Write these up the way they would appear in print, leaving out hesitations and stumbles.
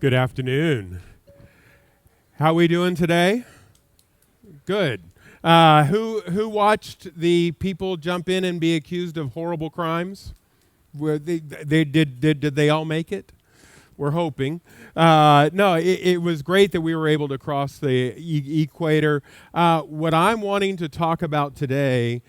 Good afternoon. How we doing today? Good. Who watched the people jump in and be accused of horrible crimes? Were did they all make it? We're hoping. No, it was great that we were able to cross the equator. What I'm wanting to talk about today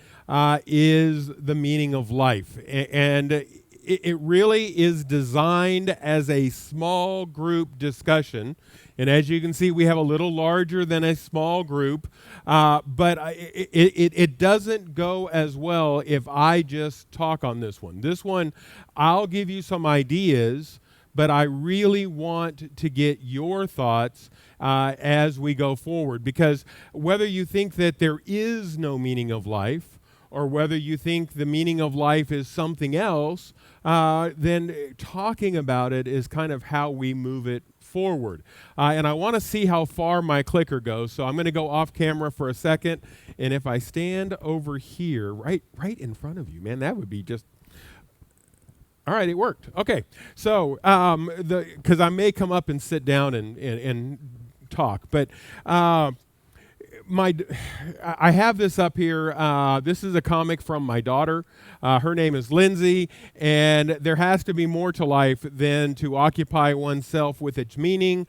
is the meaning of life, and it really is designed as a small group discussion. And as you can see, we have a little larger than a small group, but it doesn't go as well if I just talk on this one. This one, I'll give you some ideas, but I really want to get your thoughts as we go forward, because whether you think that there is no meaning of life, or whether you think the meaning of life is something else, then talking about it is kind of how we move it forward. And I want to see how far my clicker goes, so I'm going to go off camera for a second, and if I stand over here, right in front of you, man, that would be just... All right, it worked. Okay, so because I may come up and sit down and talk, but I have this up here. This is a comic from my daughter. Her name is Lindsay, and there has to be more to life than to occupy oneself with its meaning.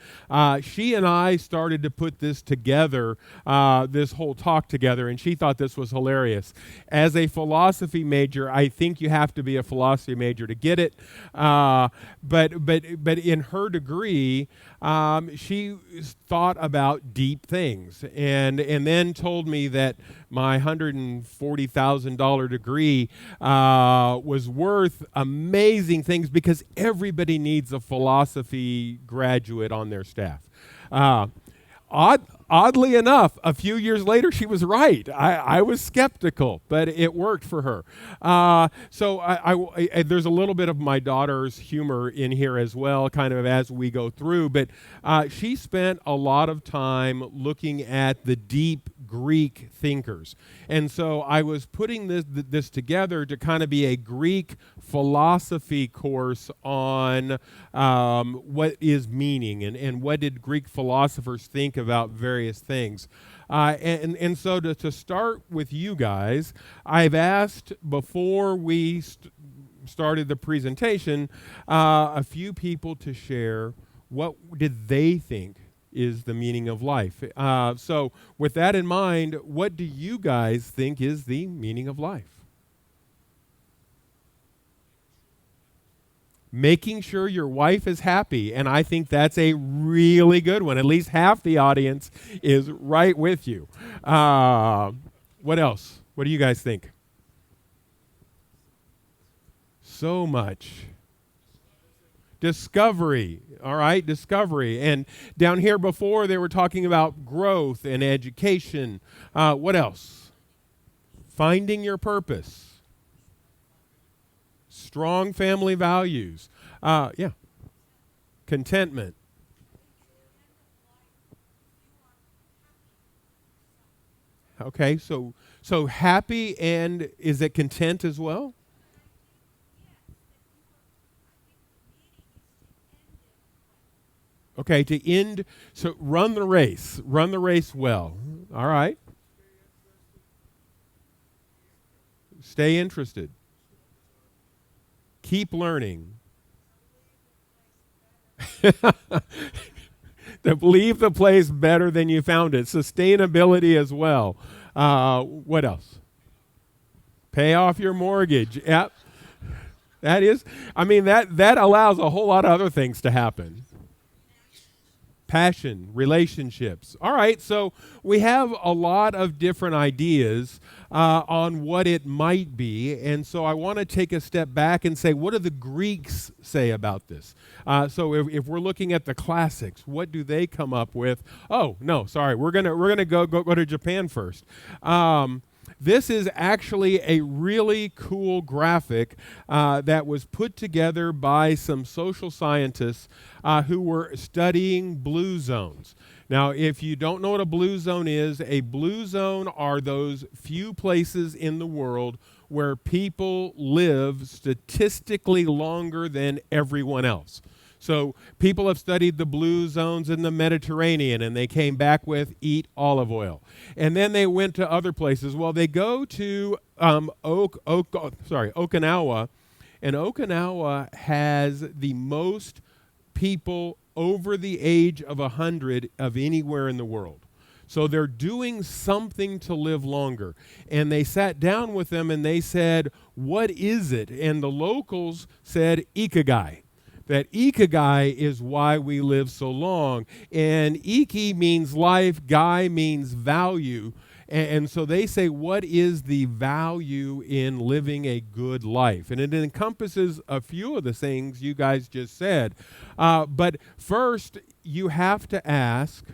She and I started to put this together, this whole talk together, and she thought this was hilarious. As a philosophy major, I think you have to be a philosophy major to get it. But in her degree, she thought about deep things, and then told me that my $140,000 degree was worth amazing things because everybody needs a philosophy graduate on their staff. Oddly enough, a few years later, she was right. I was skeptical, but it worked for her. So there's a little bit of my daughter's humor in here as well, kind of as we go through. But she spent a lot of time looking at the deep Greek thinkers. And so I was putting this together to kind of be a Greek philosophy course on what is meaning and what did Greek philosophers think about various things. And so to start with you guys, I've asked before we started the presentation a few people to share what did they think is the meaning of life. So with that in mind, what do you guys think is the meaning of life? Making sure your wife is happy, and I think that's a really good one. At least half the audience is right with you. What else? What do you guys think? So much. Discovery, all right, discovery. And down here before, they were talking about growth and education. What else? Finding your purpose. Strong family values. Yeah. Contentment. Okay, so happy, and is it content as well? Okay, to end, so run the race well. All right. Stay interested. Keep learning. To leave the place better than you found it. Sustainability as well. What else? Pay off your mortgage. Yep. That is, I mean, that allows a whole lot of other things to happen. Passion, relationships. All right, so we have a lot of different ideas on what it might be, and so I want to take a step back and say, what do the Greeks say about this? So if we're looking at the classics, what do they come up with? Oh no, sorry, we're gonna go to Japan first. This is actually a really cool graphic that was put together by some social scientists who were studying blue zones. Now, if you don't know what a blue zone is, a blue zone are those few places in the world where people live statistically longer than everyone else. So people have studied the blue zones in the Mediterranean, and they came back with eat olive oil. And then they went to other places. Well, they go to Okinawa, and Okinawa has the most people over the age of 100 of anywhere in the world. So they're doing something to live longer. And they sat down with them and they said, what is it? And the locals said, ikigai. That ikigai is why we live so long. And iki means life, gai means value. And so they say, what is the value in living a good life? And it encompasses a few of the things you guys just said. But first, you have to ask,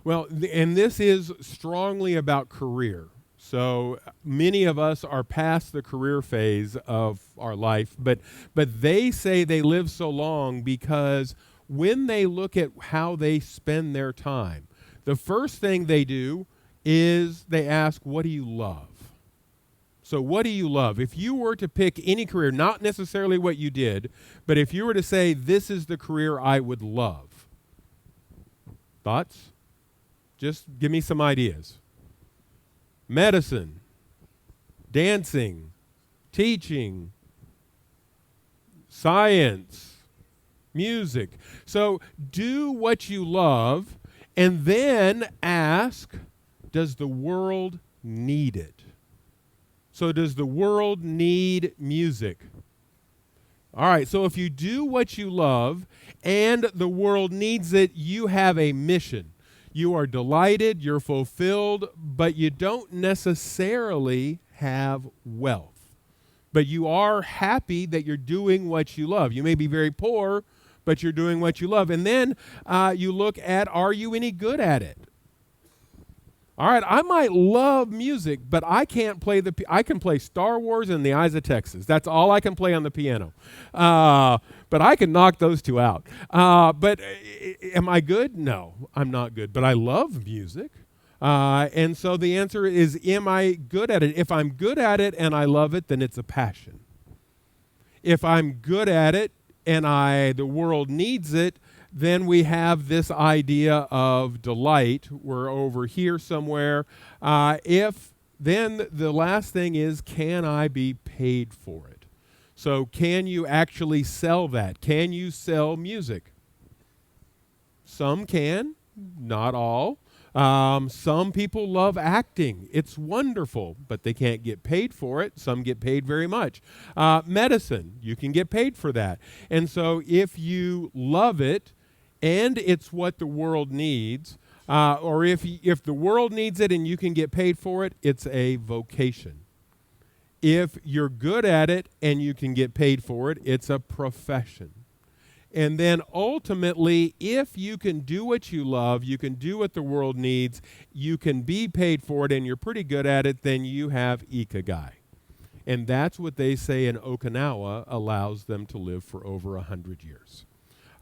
well, and this is strongly about career. So many of us are past the career phase of our life, but they say they live so long because when they look at how they spend their time, the first thing they do is they ask, what do you love? So what do you love? If you were to pick any career, not necessarily what you did, but if you were to say, this is the career I would love. Thoughts? Just give me some ideas. Medicine, dancing, teaching, science, music. So do what you love and then ask, does the world need it? So does the world need music? All right, so if you do what you love and the world needs it, you have a mission. You are delighted, you're fulfilled, but you don't necessarily have wealth. But you are happy that you're doing what you love. You may be very poor, but you're doing what you love. And then you look at, are you any good at it? All right, I might love music, but I can't play I can play Star Wars and the Eyes of Texas. That's all I can play on the piano. But I can knock those two out. But am I good? No, I'm not good. But I love music. And so the answer is, am I good at it? If I'm good at it and I love it, then it's a passion. If I'm good at it and the world needs it, then we have this idea of delight. We're over here somewhere. Then the last thing is, can I be paid for it? So can you actually sell that? Can you sell music? Some can, not all. Some people love acting. It's wonderful, but they can't get paid for it. Some get paid very much. Medicine, you can get paid for that. And so if you love it, and it's what the world needs, or if the world needs it and you can get paid for it, it's a vocation. If you're good at it and you can get paid for it, it's a profession. And then ultimately, if you can do what you love, you can do what the world needs, you can be paid for it, and you're pretty good at it, then you have ikigai. And that's what they say in Okinawa allows them to live for over 100 years.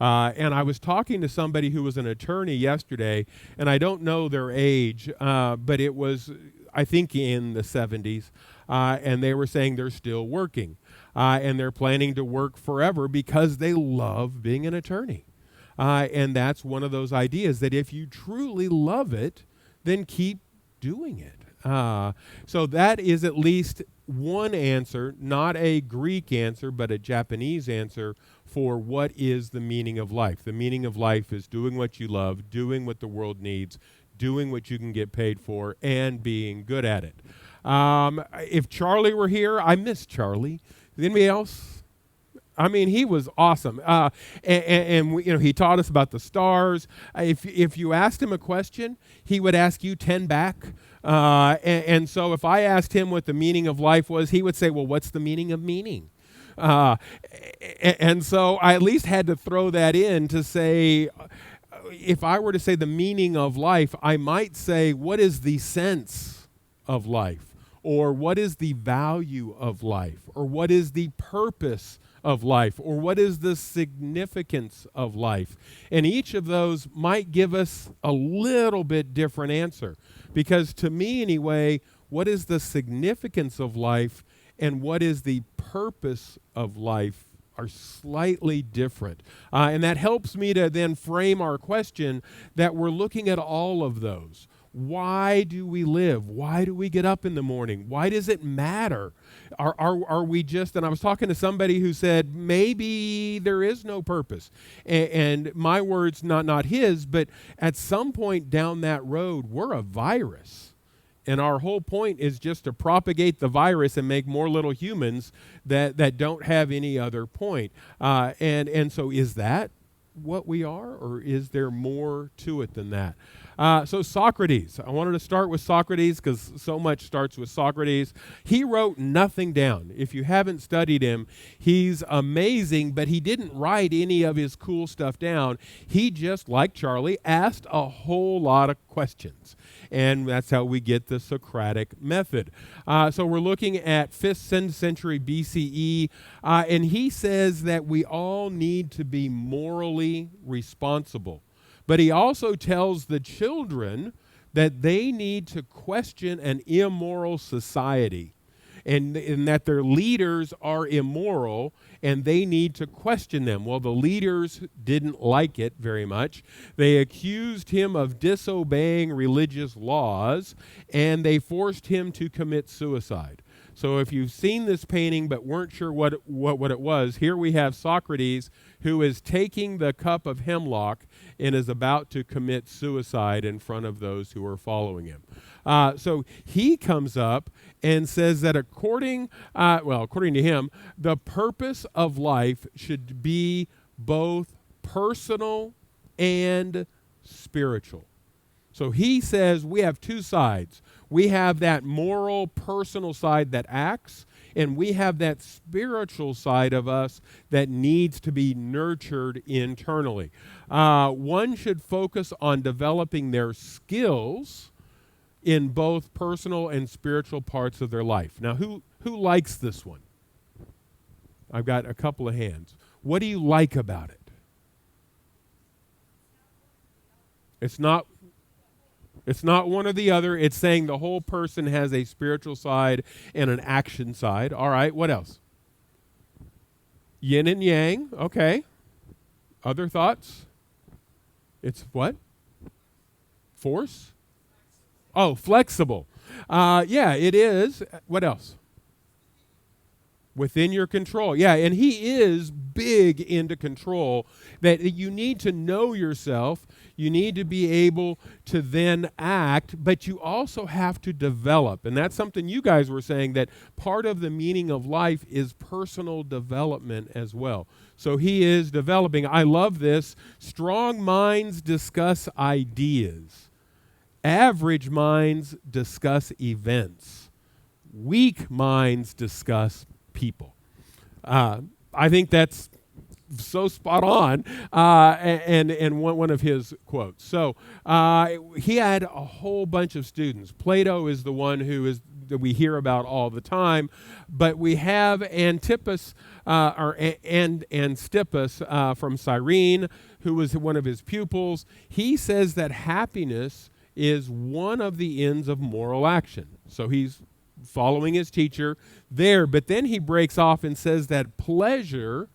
And I was talking to somebody who was an attorney yesterday, and I don't know their age, but it was, I think, in the 70s, and they were saying they're still working, and they're planning to work forever because they love being an attorney. And that's one of those ideas that if you truly love it, then keep doing it. So that is at least one answer, not a Greek answer, but a Japanese answer for what is the meaning of life. The meaning of life is doing what you love, doing what the world needs, doing what you can get paid for, and being good at it. If Charlie were here, I miss Charlie. Anybody else? I mean, he was awesome. And we, he taught us about the stars. If you asked him a question, he would ask you 10 back. And so if I asked him what the meaning of life was, he would say, well, what's the meaning of meaning? And so I at least had to throw that in to say, if I were to say the meaning of life, I might say, what is the sense of life? Or what is the value of life? Or what is the purpose of life? Or what is the significance of life? And each of those might give us a little bit different answer. Because to me anyway, what is the significance of life and what is the purpose of life are slightly different. And that helps me to then frame our question that we're looking at all of those. Why do we live? Why do we get up in the morning? Why does it matter? Are we just, and I was talking to somebody who said, maybe there is no purpose. And my words, not his, but at some point down that road, we're a virus. And our whole point is just to propagate the virus and make more little humans that don't have any other point. And so is that what we are, or is there more to it than that? So Socrates, I wanted to start with Socrates because so much starts with Socrates. He wrote nothing down. If you haven't studied him, he's amazing, but he didn't write any of his cool stuff down. He just, like Charlie, asked a whole lot of questions. And that's how we get the Socratic method. So we're looking at 5th century BCE, and he says that we all need to be morally responsible. But he also tells the children that they need to question an immoral society, and that their leaders are immoral, and they need to question them. Well, the leaders didn't like it very much. They accused him of disobeying religious laws, and they forced him to commit suicide. So if you've seen this painting but weren't sure what it was, here we have Socrates, who is taking the cup of hemlock and is about to commit suicide in front of those who are following him. So he comes up and says that according to him, the purpose of life should be both personal and spiritual. So he says we have two sides. We have that moral, personal side that acts, and we have that spiritual side of us that needs to be nurtured internally. One should focus on developing their skills in both personal and spiritual parts of their life. Now, who likes this one? I've got a couple of hands. What do you like about it? It's not one or the other. It's saying the whole person has a spiritual side and an action side. All right, what else? Yin and yang. Okay. Other thoughts? It's what? Force? Oh, flexible. Yeah, it is. What else? Within your control. Yeah, and he is big into control, that you need to know yourself. You need to be able to then act, but you also have to develop. And that's something you guys were saying, that part of the meaning of life is personal development as well. So he is developing. I love this. Strong minds discuss ideas. Average minds discuss events. Weak minds discuss people. I think that's so spot on, and one of his quotes. So he had a whole bunch of students. Plato is the one that we hear about all the time, but we have Antipas and Stippus from Cyrene, who was one of his pupils. He says that happiness is one of the ends of moral action. So he's following his teacher there, but then he breaks off and says that pleasure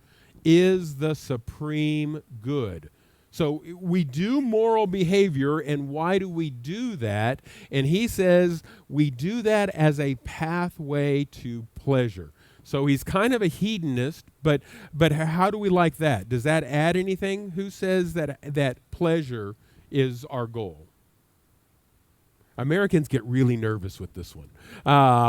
is the supreme good. So we do moral behavior, and why do we do that? And he says we do that as a pathway to pleasure. So he's kind of a hedonist, but how do we like that? Does that add anything? Who says that pleasure is our goal? Americans get really nervous with this one.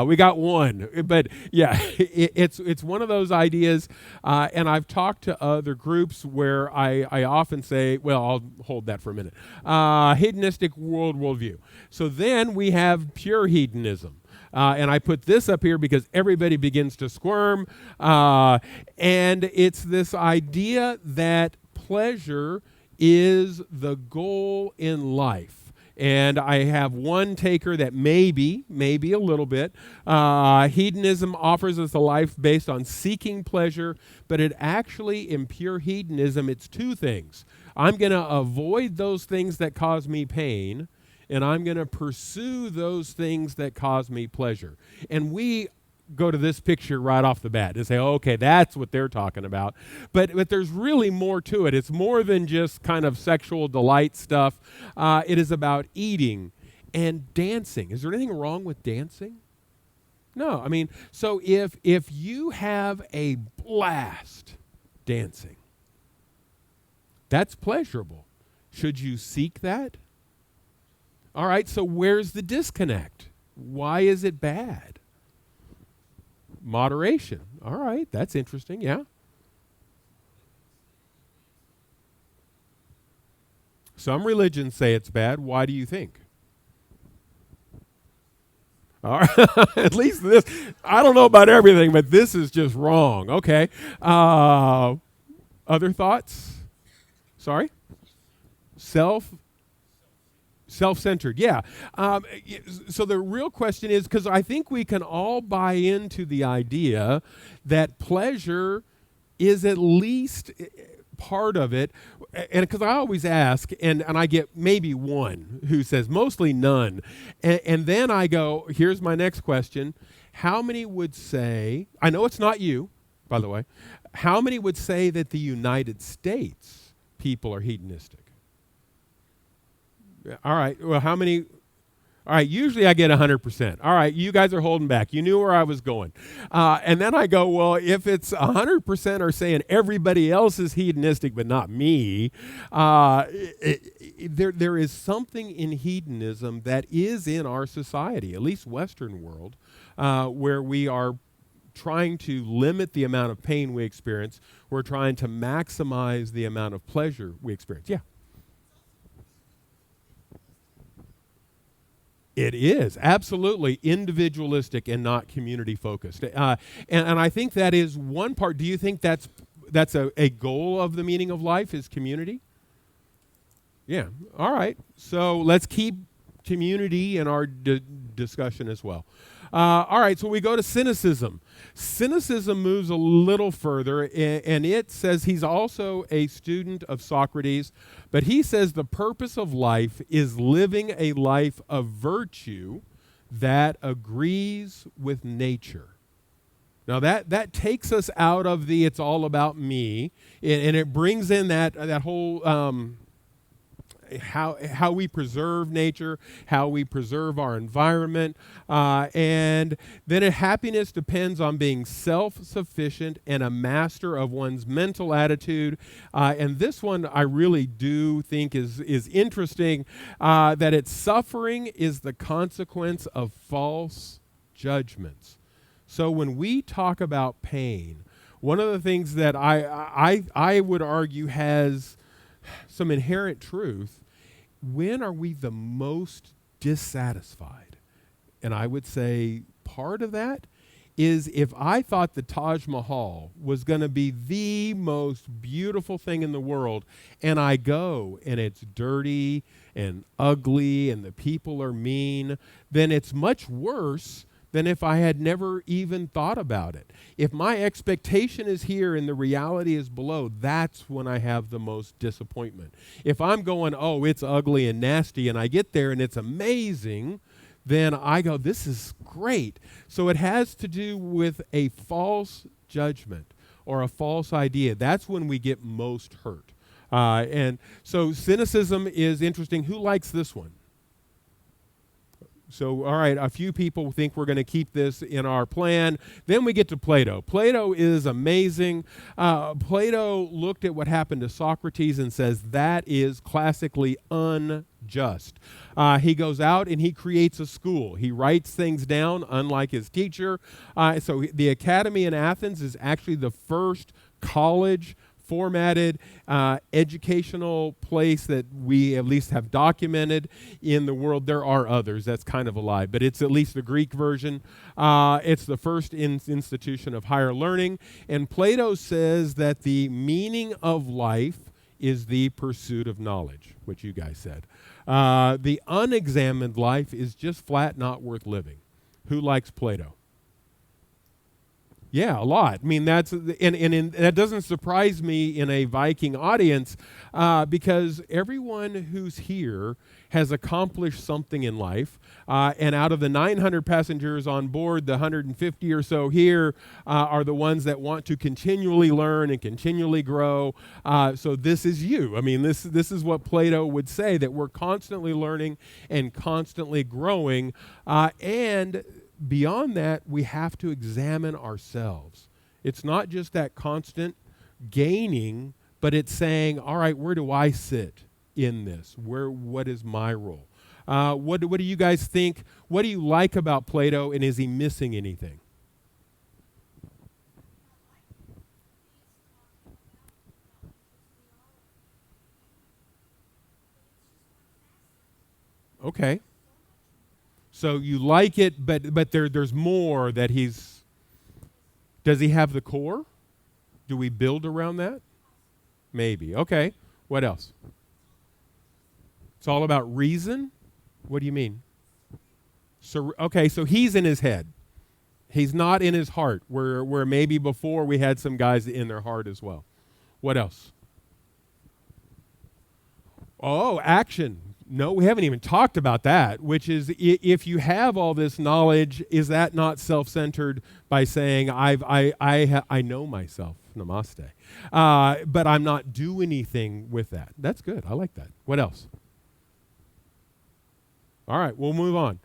We got one, but yeah, it's one of those ideas, and I've talked to other groups where I often say, well, I'll hold that for a minute, hedonistic worldview. So then we have pure hedonism. And I put this up here because everybody begins to squirm, and it's this idea that pleasure is the goal in life. And I have one taker that maybe a little bit. Hedonism offers us a life based on seeking pleasure, but it actually, in pure hedonism, it's two things. I'm going to avoid those things that cause me pain, and I'm going to pursue those things that cause me pleasure. And we go to this picture right off the bat and say, oh, okay, that's what they're talking about. But there's really more to it. It's more than just kind of sexual delight stuff. It is about eating and dancing. Is there anything wrong with dancing? No. I mean, so if you have a blast dancing, that's pleasurable. Should you seek that? All right, so where's the disconnect? Why is it bad? Moderation. All right, that's interesting, yeah. Some religions say it's bad. Why do you think? All right, at least this, I don't know about everything, but this is just wrong. Okay. Other thoughts? Sorry? Self-centered, yeah. So the real question is, because I think we can all buy into the idea that pleasure is at least part of it. And because I always ask, and I get maybe one who says mostly none. And then I go, here's my next question. How many would say, I know it's not you, by the way, how many would say that the United States people are hedonistic? All right, well, how many? All right, usually I get 100%. All right, you guys are holding back. You knew where I was going. And then I go, well, if it's 100% are saying everybody else is hedonistic but not me, there is something in hedonism that is in our society, at least Western world, where we are trying to limit the amount of pain we experience. We're trying to maximize the amount of pleasure we experience. Yeah. It is absolutely individualistic and not community focused, and I think that is one part. Do you think that's a goal of the meaning of life is community? Yeah. All right. So let's keep community in our discussion as well. All right. So we go to cynicism. Cynicism moves a little further, and it says he's also a student of Socrates, but he says the purpose of life is living a life of virtue that agrees with nature. Now that takes us out of the it's all about me, and it brings in that whole how we preserve nature, how we preserve our environment, and then happiness depends on being self-sufficient and a master of one's mental attitude. And this one I really do think is interesting, that its suffering is the consequence of false judgments. So when we talk about pain, one of the things that I would argue has some inherent truth, when are we the most dissatisfied? And I would say part of that is if I thought the Taj Mahal was going to be the most beautiful thing in the world, and I go and it's dirty and ugly and the people are mean, then it's much worse than if I had never even thought about it. If my expectation is here and the reality is below, that's when I have the most disappointment. If I'm going, oh, it's ugly and nasty, and I get there and it's amazing, then I go, this is great. So it has to do with a false judgment or a false idea. That's when we get most hurt. And so cynicism is interesting. Who likes this one? So, all right, a few people think we're going to keep this in our plan. Then we get to Plato. Plato is amazing. Plato looked at what happened to Socrates and says that is classically unjust. He goes out and he creates a school. He writes things down, unlike his teacher. So the academy in Athens is actually the first college formatted educational place that we at least have documented in the world. There are others. That's kind of a lie, but it's at least the Greek version. It's the first institution of higher learning. And Plato says that the meaning of life is the pursuit of knowledge, which you guys said. The unexamined life is just flat not worth living. Who likes Plato? Yeah, a lot. I mean, that doesn't surprise me in a Viking audience because everyone who's here has accomplished something in life. And out of the 900 passengers on board, the 150 or so here are the ones that want to continually learn and continually grow. So this is you. I mean, this is what Plato would say, that we're constantly learning and constantly growing. And beyond that, we have to examine ourselves. It's not just that constant gaining, but it's saying, all right, where do I sit in this? What is my role? What do you guys think? What do you like about Plato, and is he missing anything? Okay. So you like it, but there's more that he's. Does he have the core? Do we build around that? Maybe. Okay. What else? It's all about reason? What do you mean? So okay, so he's in his head. He's not in his heart, where maybe before we had some guys in their heart as well. What else? Oh, action. No, we haven't even talked about that, which is if you have all this knowledge, is that not self-centered by saying, I know myself, namaste, but I'm not doing anything with that? That's good. I like that. What else? All right, we'll move on.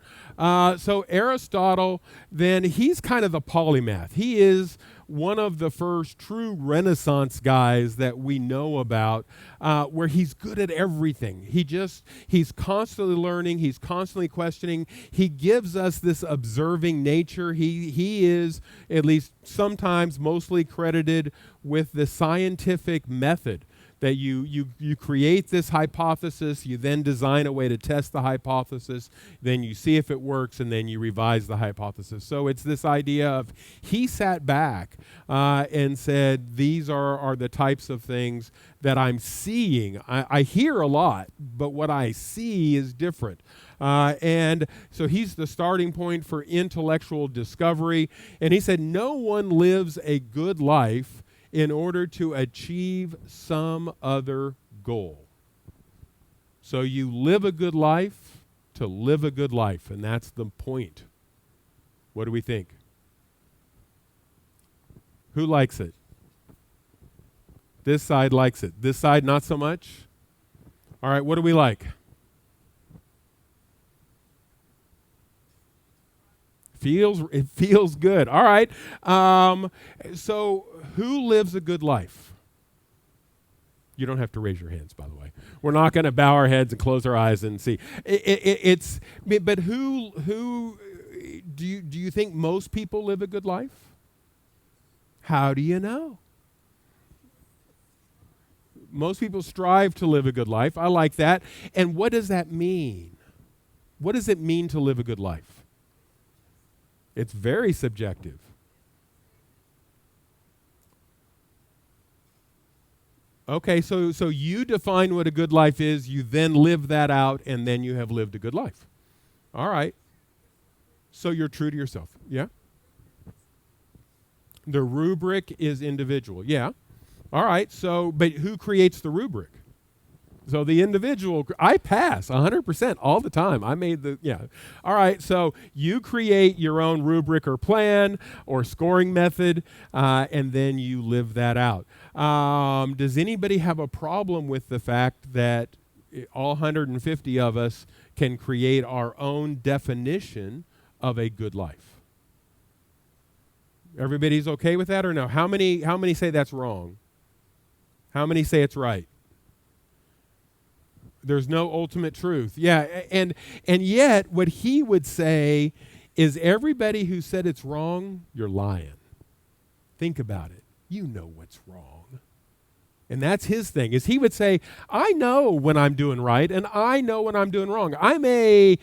So Aristotle, then, he's kind of the polymath. He is one of the first true Renaissance guys that we know about, where he's good at everything. He's constantly learning. He's constantly questioning. He gives us this observing nature. He is, at least sometimes, mostly credited with the scientific method. That you create this hypothesis, you then design a way to test the hypothesis, then you see if it works, and then you revise the hypothesis. So it's this idea of he sat back and said, these are the types of things that I'm seeing. I hear a lot, but what I see is different. And so he's the starting point for intellectual discovery. And he said, no one lives a good life in order to achieve some other goal. So you live a good life to live a good life, and that's the point. What do we think? Who likes it? This side likes it. This side, not so much? All right, what do we like? It feels good. All right. So who lives a good life? You don't have to raise your hands, by the way. We're not going to bow our heads and close our eyes and see. But who do you think most people live a good life? How do you know? Most people strive to live a good life. I like that. And what does that mean? What does it mean to live a good life? It's very subjective. Okay, so you define what a good life is, you then live that out, and then you have lived a good life. All right. So you're true to yourself. Yeah? The rubric is individual. Yeah. All right, but who creates the rubric? So the individual, I pass 100% all the time. All right, so you create your own rubric or plan or scoring method, and then you live that out. Does anybody have a problem with the fact that all 150 of us can create our own definition of a good life? Everybody's okay with that or no? How many say that's wrong? How many say it's right? There's no ultimate truth. Yeah, and yet what he would say is everybody who said it's wrong, you're lying. Think about it. You know what's wrong. And that's his thing, is he would say, I know when I'm doing right, and I know when I'm doing wrong. I may,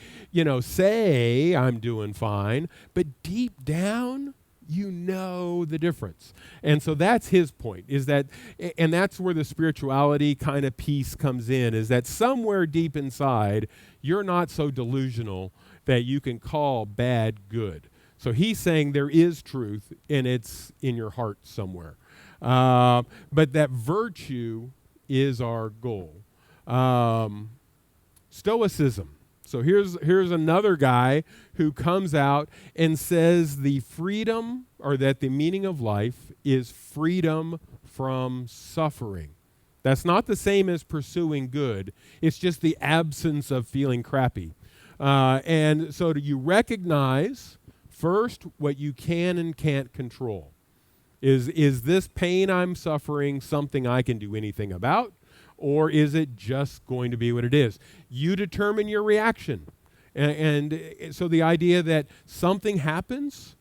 say I'm doing fine, but deep down, you know the difference. And so that's his point, and that's where the spirituality kind of piece comes in, is that somewhere deep inside, you're not so delusional that you can call bad good. So he's saying there is truth, and it's in your heart somewhere. But that virtue is our goal. Stoicism. So here's another guy who comes out and says the freedom, or that the meaning of life is freedom from suffering. That's not the same as pursuing good. It's just the absence of feeling crappy. And so you recognize first what you can and can't control. Is this pain I'm suffering something I can do anything about? Or is it just going to be what it is? You determine your reaction. And so the idea that something happens,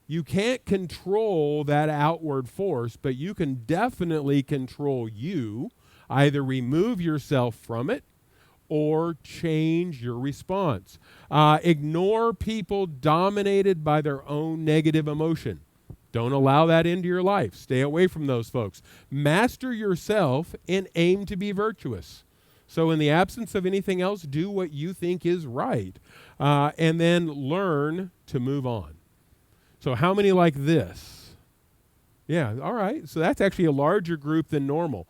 you can't control that outward force, but you can definitely control you. Either remove yourself from it or change your response. Ignore people dominated by their own negative emotion. Don't allow that into your life. Stay away from those folks. Master yourself and aim to be virtuous. So in the absence of anything else, do what you think is right. And then learn to move on. So how many like this? Yeah, all right. So that's actually a larger group than normal.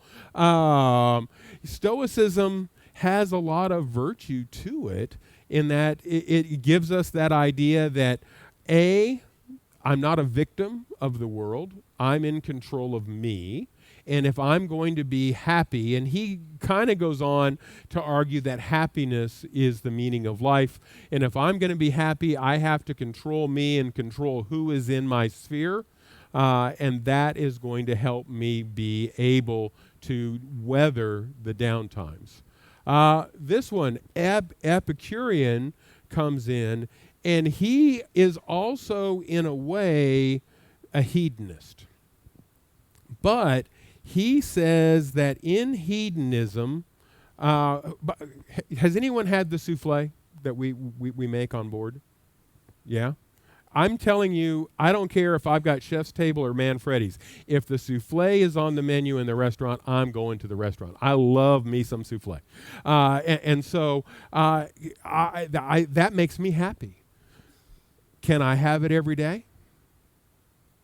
Stoicism has a lot of virtue to it in that it gives us that idea that, A, I'm not a victim of the world. I'm in control of me. And if I'm going to be happy, and he kind of goes on to argue that happiness is the meaning of life. And if I'm going to be happy, I have to control me and control who is in my sphere. And that is going to help me be able to weather the downtimes. This one, Epicurean, comes in, and he is also, in a way, a hedonist. But he says that in hedonism, has anyone had the souffle that we make on board? Yeah? I'm telling you, I don't care if I've got Chef's Table or Manfredi's. If the souffle is on the menu in the restaurant, I'm going to the restaurant. I love me some souffle. So that makes me happy. Can I have it every day?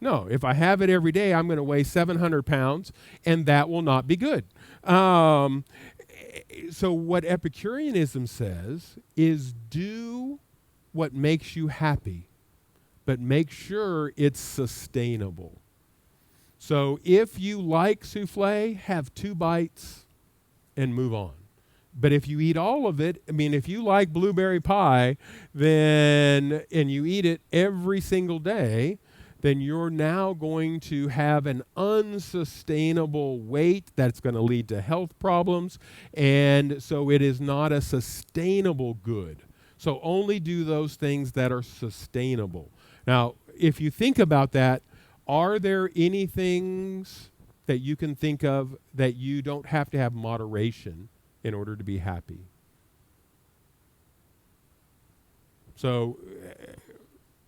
No. If I have it every day, I'm going to weigh 700 pounds, and that will not be good. So what Epicureanism says is do what makes you happy, but make sure it's sustainable. So if you like souffle, have 2 bites and move on. But if you eat all of it, if you like blueberry pie, and you eat it every single day, then you're now going to have an unsustainable weight that's going to lead to health problems. And so it is not a sustainable good. So only do those things that are sustainable. Now, if you think about that, are there any things that you can think of that you don't have to have moderation in order to be happy? So,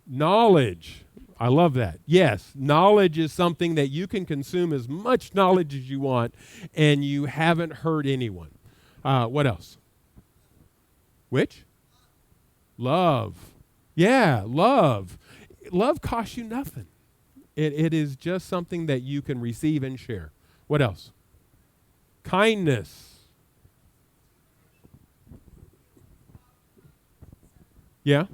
knowledge. I love that. Yes, knowledge is something that you can consume as much knowledge as you want, and you haven't hurt anyone. What else? Which? Love. Yeah, love. Love costs you nothing. It is just something that you can receive and share. What else? Kindness. Yeah?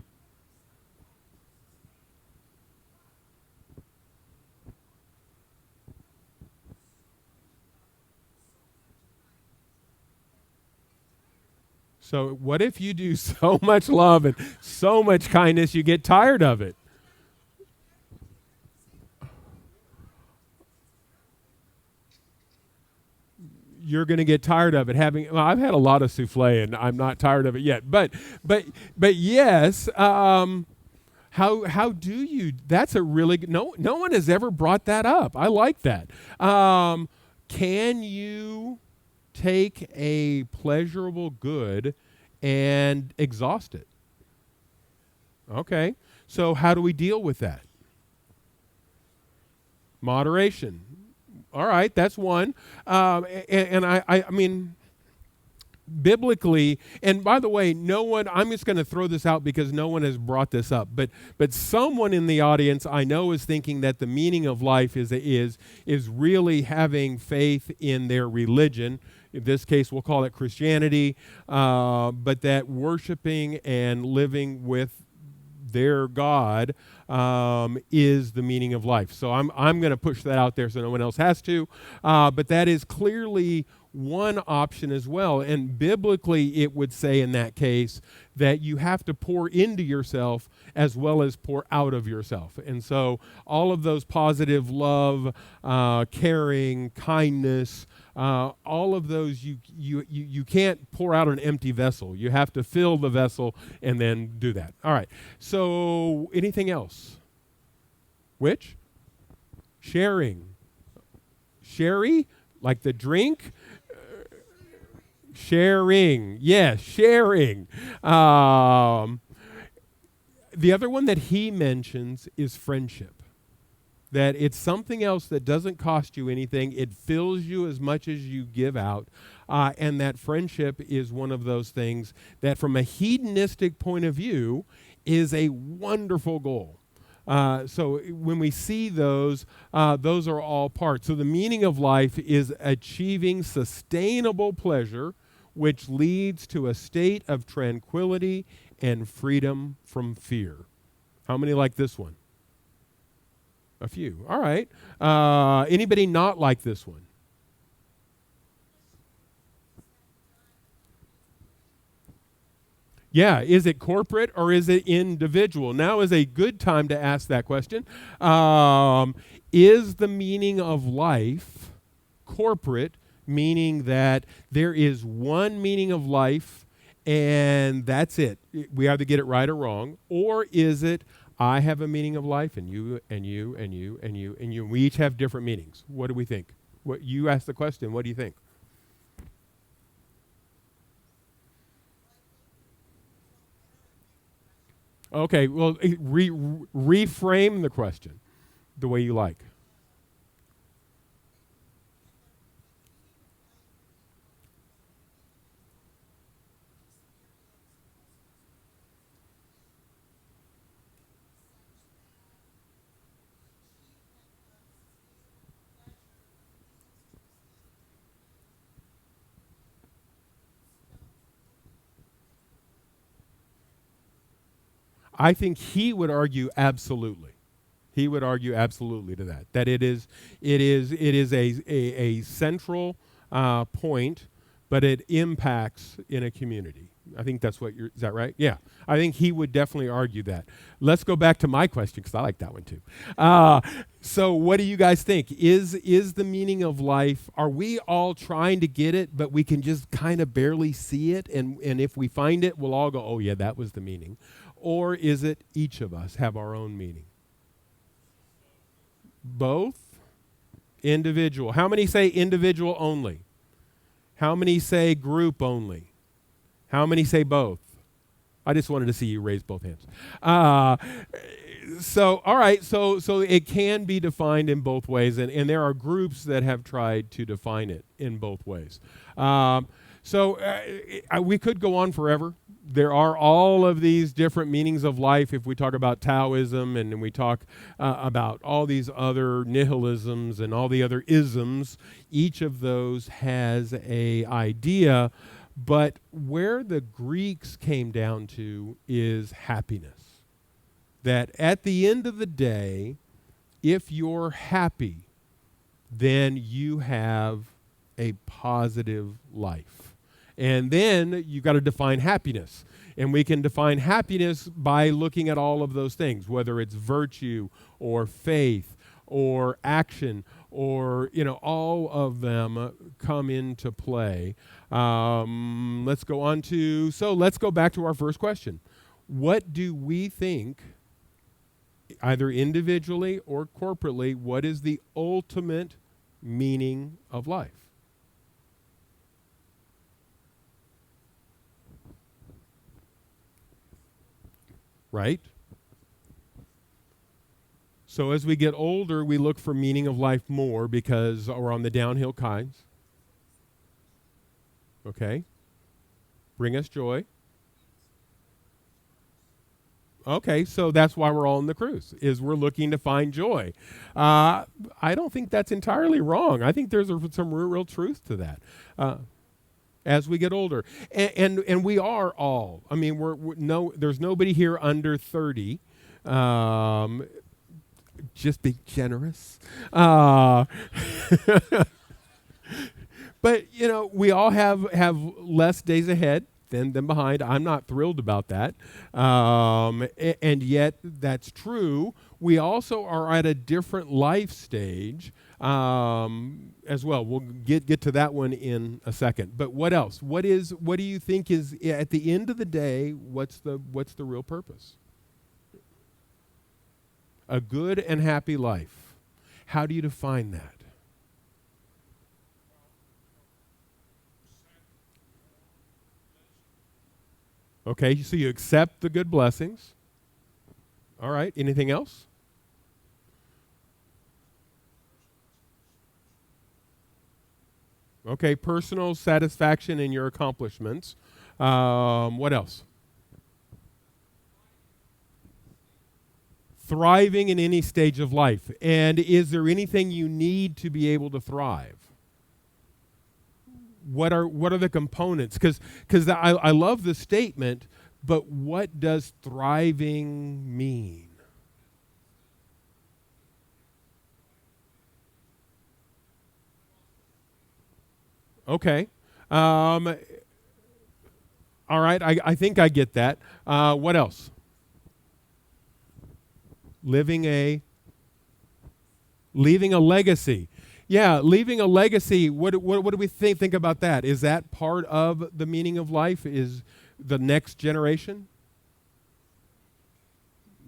So what if you do so much love and so much kindness you get tired of it? You're going to get tired of it. I've had a lot of souffle and I'm not tired of it yet. But yes, how do you? That's a really good, no one has ever brought that up. I like that. Can you take a pleasurable good and exhaust it? Okay. So how do we deal with that? Moderation. All right, that's one. And I mean, biblically, and by the way, no one, I'm just going to throw this out because no one has brought this up, but someone in the audience I know is thinking that the meaning of life is really having faith in their religion. In this case, we'll call it Christianity, but that worshiping and living with their God is the meaning of life. So I'm going to push that out there so no one else has to. But that is clearly one option as well. And biblically, it would say in that case that you have to pour into yourself as well as pour out of yourself. And so all of those positive love, caring, kindness, all of those you can't pour out an empty vessel. You have to fill the vessel and then do that. All right. So anything else? Which? Sharing. Sherry? Like the drink? Sharing. Yes, sharing. The other one that he mentions is friendship. That it's something else that doesn't cost you anything. It fills you as much as you give out. And that friendship is one of those things that from a hedonistic point of view is a wonderful goal. So when we see those are all parts. So the meaning of life is achieving sustainable pleasure, which leads to a state of tranquility and freedom from fear. How many like this one? A few. All right. Anybody not like this one? Yeah, is it corporate or is it individual? Now is a good time to ask that question. Is the meaning of life corporate, meaning that there is one meaning of life and that's it? We either get it right or wrong. Or is it, I have a meaning of life and you and you and you and you and you. We each have different meanings. What do we think? What you asked the question, what do you think? Okay, well, reframe the question the way you like. I think he would argue absolutely. He would argue absolutely to that. That it is a central point, but it impacts in a community. I think that's what is that right? Yeah. I think he would definitely argue that. Let's go back to my question because I like that one too. So what do you guys think? Is the meaning of life, are we all trying to get it, but we can just kind of barely see it? And if we find it, we'll all go, oh yeah, that was the meaning. Or is it each of us have our own meaning? Both? Individual. How many say individual only? How many say group only? How many say both? I just wanted to see you raise both hands. So, all right, so it can be defined in both ways, and there are groups that have tried to define it in both ways. We could go on forever. There are all of these different meanings of life if we talk about Taoism and we talk about all these other nihilisms and all the other isms. Each of those has a idea, but where the Greeks came down to is happiness. That at the end of the day, if you're happy, then you have a positive life. And then you've got to define happiness. And we can define happiness by looking at all of those things, whether it's virtue or faith or action or, all of them come into play. Let's go back to our first question. What do we think, either individually or corporately, what is the ultimate meaning of life? Right? So as we get older, we look for meaning of life more because we're on the downhill kinds. Okay? Bring us joy. Okay, so that's why we're all on the cruise, is we're looking to find joy. I don't think that's entirely wrong. I think there's some real truth to that. As we get older, and we are all. I mean, we're no, there's nobody here under 30. Just be generous. But we all have less days ahead than behind. I'm not thrilled about that, and yet that's true. We also are at a different life stage as well. We'll get to that one in a second. But what else? What do you think is at the end of the day? What's the real purpose? A good and happy life. How do you define that? Okay, so you accept the good blessings. All right, anything else? Okay, personal satisfaction in your accomplishments. What else? Thriving in any stage of life. And is there anything you need to be able to thrive? What are the components? Because I love the statement, but what does thriving mean? Okay. All right. I think I get that. What else? Leaving a legacy. Yeah, leaving a legacy. What do we think about that? Is that part of the meaning of life? Is the next generation?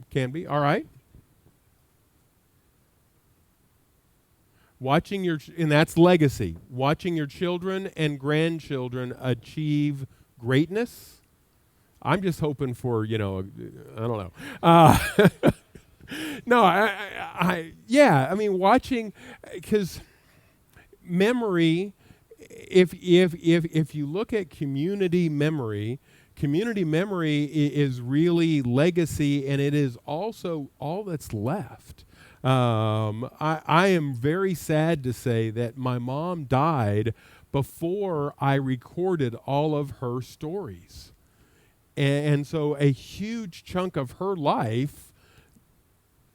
Can be. All right. And that's legacy. Watching your children and grandchildren achieve greatness. I'm just hoping for, I don't know. No, yeah. I mean, watching, because memory. If you look at community memory is really legacy, and it is also all that's left. I am very sad to say that my mom died before I recorded all of her stories, and so a huge chunk of her life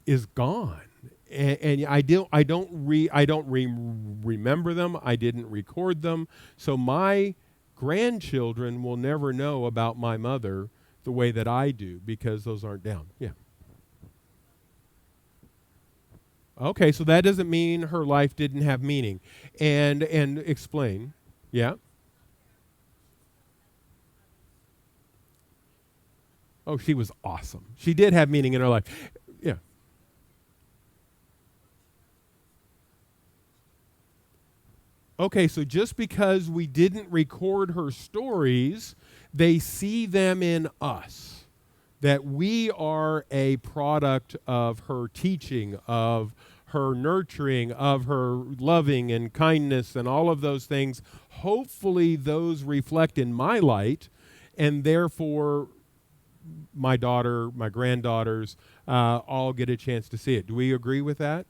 is gone. And I don't remember them. I didn't record them. So my grandchildren will never know about my mother the way that I do, because those aren't down. Yeah. Okay, so that doesn't mean her life didn't have meaning. And explain. Yeah. Oh, she was awesome. She did have meaning in her life. Yeah. Okay, so just because we didn't record her stories, they see them in us. That we are a product of her teaching, of her nurturing, of her loving and kindness and all of those things. Hopefully those reflect in my light, and therefore my daughter, my granddaughters, all get a chance to see it. Do we agree with that?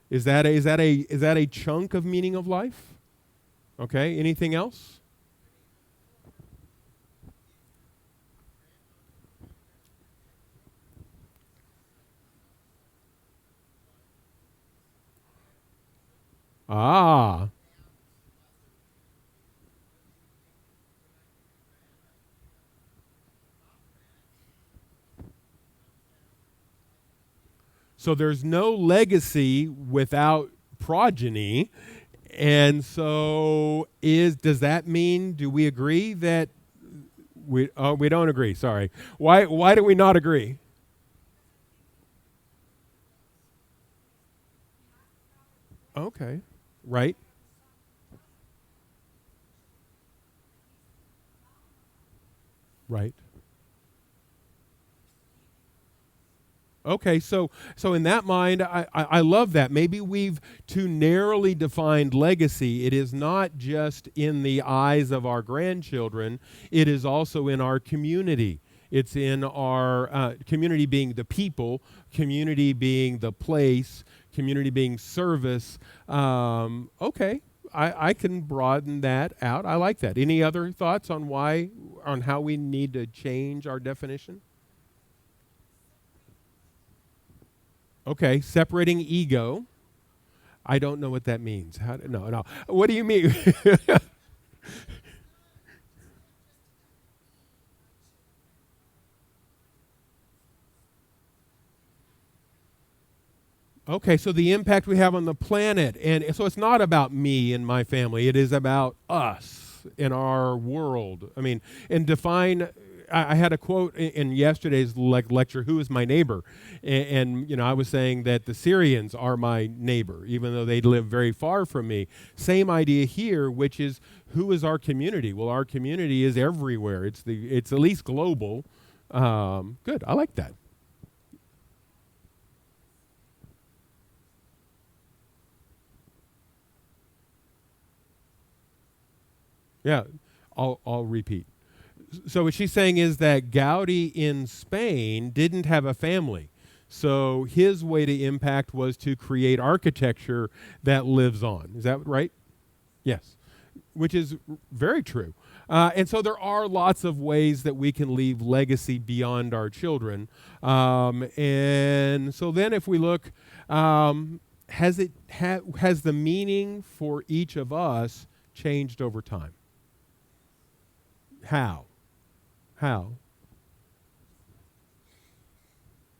Is that a chunk of meaning of life? Okay. Anything else? Ah. So there's no legacy without progeny. And so does that mean, do we agree that we don't agree, sorry. Why do we not agree? Okay. Right. Right. Okay, so in that mind, I love that. Maybe we've too narrowly defined legacy. It is not just in the eyes of our grandchildren, it is also in our community. It's in our community being the people, community being the place, community being service. Okay, I can broaden that out. I like that. Any other thoughts on how we need to change our definition? Okay, separating ego. I don't know what that means. No. What do you mean? Okay, so the impact we have on the planet. And so it's not about me and my family. It is about us in our world. I mean, and define. I had a quote in yesterday's lecture, "Who is my neighbor?" And I was saying that the Syrians are my neighbor, even though they live very far from me. Same idea here, which is, who is our community? Well, our community is everywhere. It's at least global. Good, I like that. Yeah, I'll repeat. So what she's saying is that Gaudi in Spain didn't have a family. So his way to impact was to create architecture that lives on. Is that right? Yes, which is very true. And so there are lots of ways that we can leave legacy beyond our children. And so then if we look, has the meaning for each of us changed over time? How? How?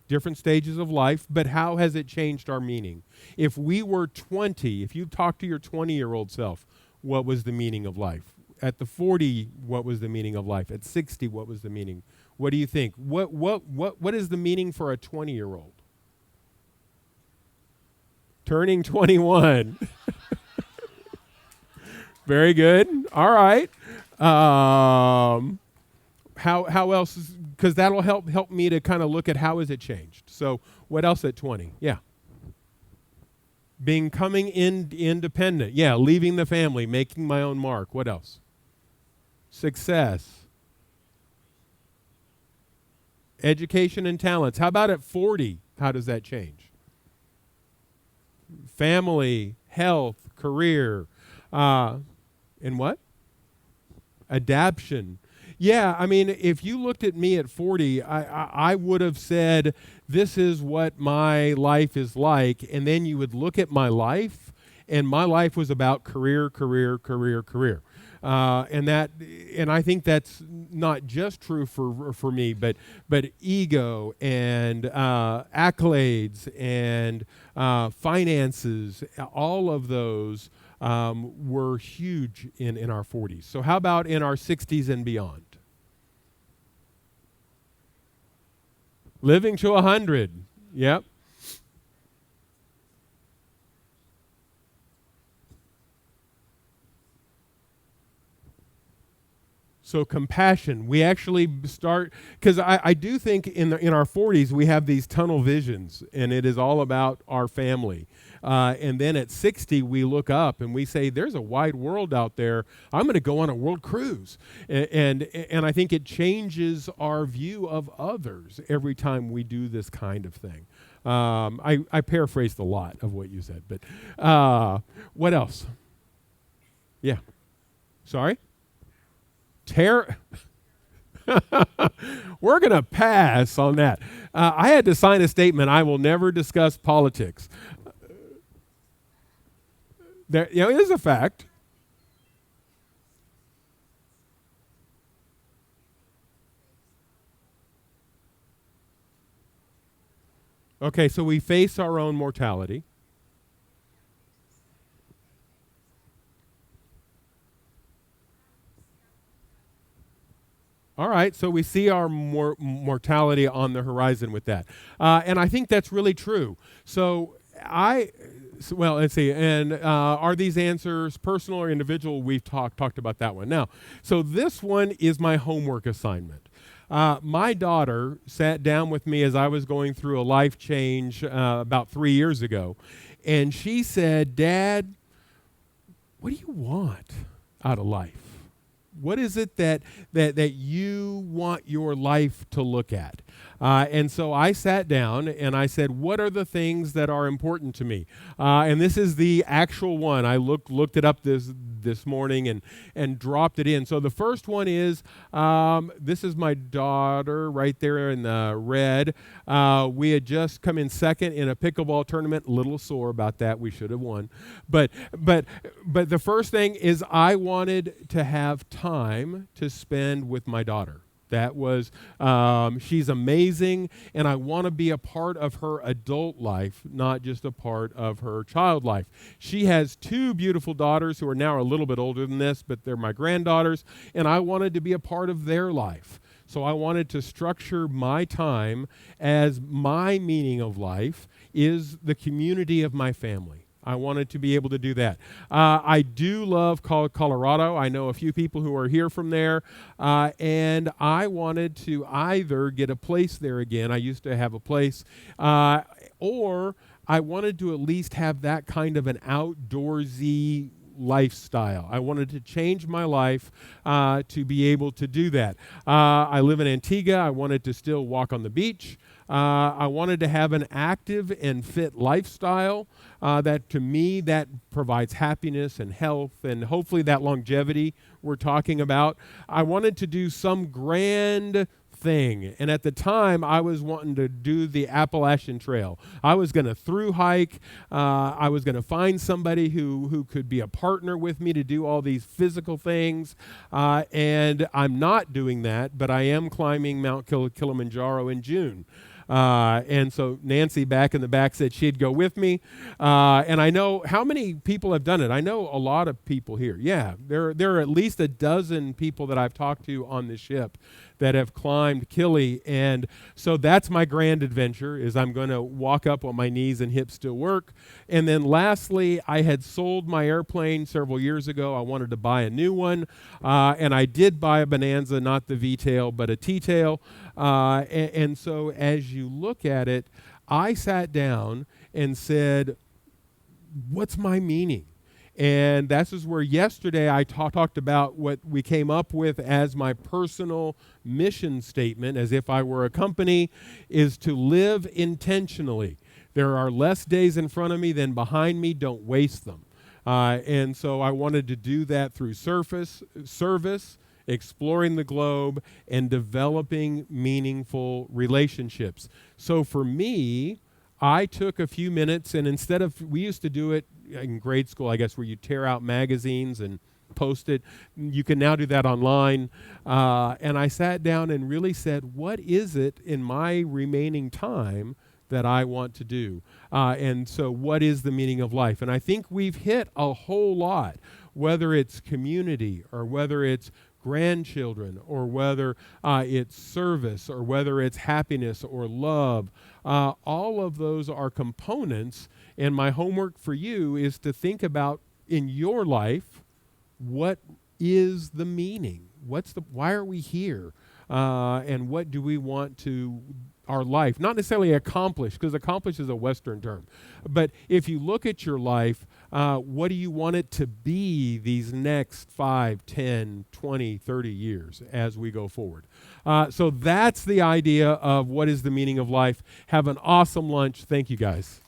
Different stages of life, but how has it changed our meaning? If we were 20, if you talk to your 20-year-old self, what was the meaning of life? At the 40, what was the meaning of life? At 60, what was the meaning? What do you think? What is the meaning for a 20-year-old? Turning 21. Very good. All right. How else? Because that'll help me to kind of look at how has it changed. So what else at 20? Yeah. Becoming independent. Yeah, leaving the family, making my own mark. What else? Success. Education and talents. How about at 40? How does that change? Family, health, career. And what? Adaption. Yeah, I mean, if you looked at me at 40, I would have said, this is what my life is like. And then you would look at my life, and my life was about career. And I think that's not just true for me, but ego and accolades and finances, all of those were huge in our 40s. So how about in our 60s and beyond? Living to 100. Yep. So compassion, we actually start, because I do think in our 40s we have these tunnel visions, and it is all about our family. And then at 60 we look up and we say, there's a wide world out there. I'm going to go on a world cruise. And I think it changes our view of others every time we do this kind of thing. I paraphrased a lot of what you said, but what else? Yeah. Sorry? We're going to pass on that. I had to sign a statement, I will never discuss politics. It is a fact. Okay, so we face our own mortality. All right, so we see our mortality on the horizon with that. And I think that's really true. Well, let's see. And are these answers personal or individual? We've talked about that one. Now, so this one is my homework assignment. My daughter sat down with me as I was going through a life change about 3 years ago, and she said, "Dad, what do you want out of life? What is it that you want your life to look at?" And so I sat down and I said, "What are the things that are important to me?" And this is the actual one. I looked it up this morning and dropped it in. So the first one is, this is my daughter right there in the red. We had just come in second in a pickleball tournament. A little sore about that. We should have won. But the first thing is I wanted to have time to spend with my daughter. That was, she's amazing, and I want to be a part of her adult life, not just a part of her child life. She has 2 beautiful daughters who are now a little bit older than this, but they're my granddaughters, and I wanted to be a part of their life. So I wanted to structure my time as my meaning of life is the community of my family. I wanted to be able to do that. I do love Colorado. I know a few people who are here from there, and I wanted to either get a place there again. I used to have a place, or I wanted to at least have that kind of an outdoorsy lifestyle. I wanted to change my life to be able to do that. I live in Antigua. I wanted to still walk on the beach. I wanted to have an active and fit lifestyle that, to me, that provides happiness and health and hopefully that longevity we're talking about. I wanted to do some grand thing. And at the time, I was wanting to do the Appalachian Trail. I was going to through hike. I was going to find somebody who could be a partner with me to do all these physical things. And I'm not doing that, but I am climbing Mount Kilimanjaro in June. And so Nancy back in the back said she'd go with me. And I know how many people have done it. I know a lot of people here. Yeah, there are at least a dozen people that I've talked to on the ship that have climbed Kili. And so that's my grand adventure, is I'm going to walk up on my knees and hips still work. And then lastly, I had sold my airplane several years ago. I wanted to buy a new one. And I did buy a Bonanza, not the V-tail, but a T-tail. And so as you look at it, I sat down and said, what's my meaning? And this is where yesterday I talked about what we came up with as my personal mission statement, as if I were a company, is to live intentionally. There are less days in front of me than behind me. Don't waste them. And so I wanted to do that through service, exploring the globe, and developing meaningful relationships. So for me, I took a few minutes, and instead of, we used to do it in grade school, I guess, where you tear out magazines and post it. You can now do that online. And I sat down and really said, what is it in my remaining time that I want to do? And so what is the meaning of life? And I think we've hit a whole lot, whether it's community or whether it's grandchildren, or whether it's service, or whether it's happiness or love. All of those are components, and my homework for you is to think about, in your life, what is the meaning? Why are we here? And what do we want to our life? Not necessarily accomplish, because accomplish is a Western term. But if you look at your life, what do you want it to be these next 5, 10, 20, 30 years as we go forward? So that's the idea of what is the meaning of life. Have an awesome lunch. Thank you, guys.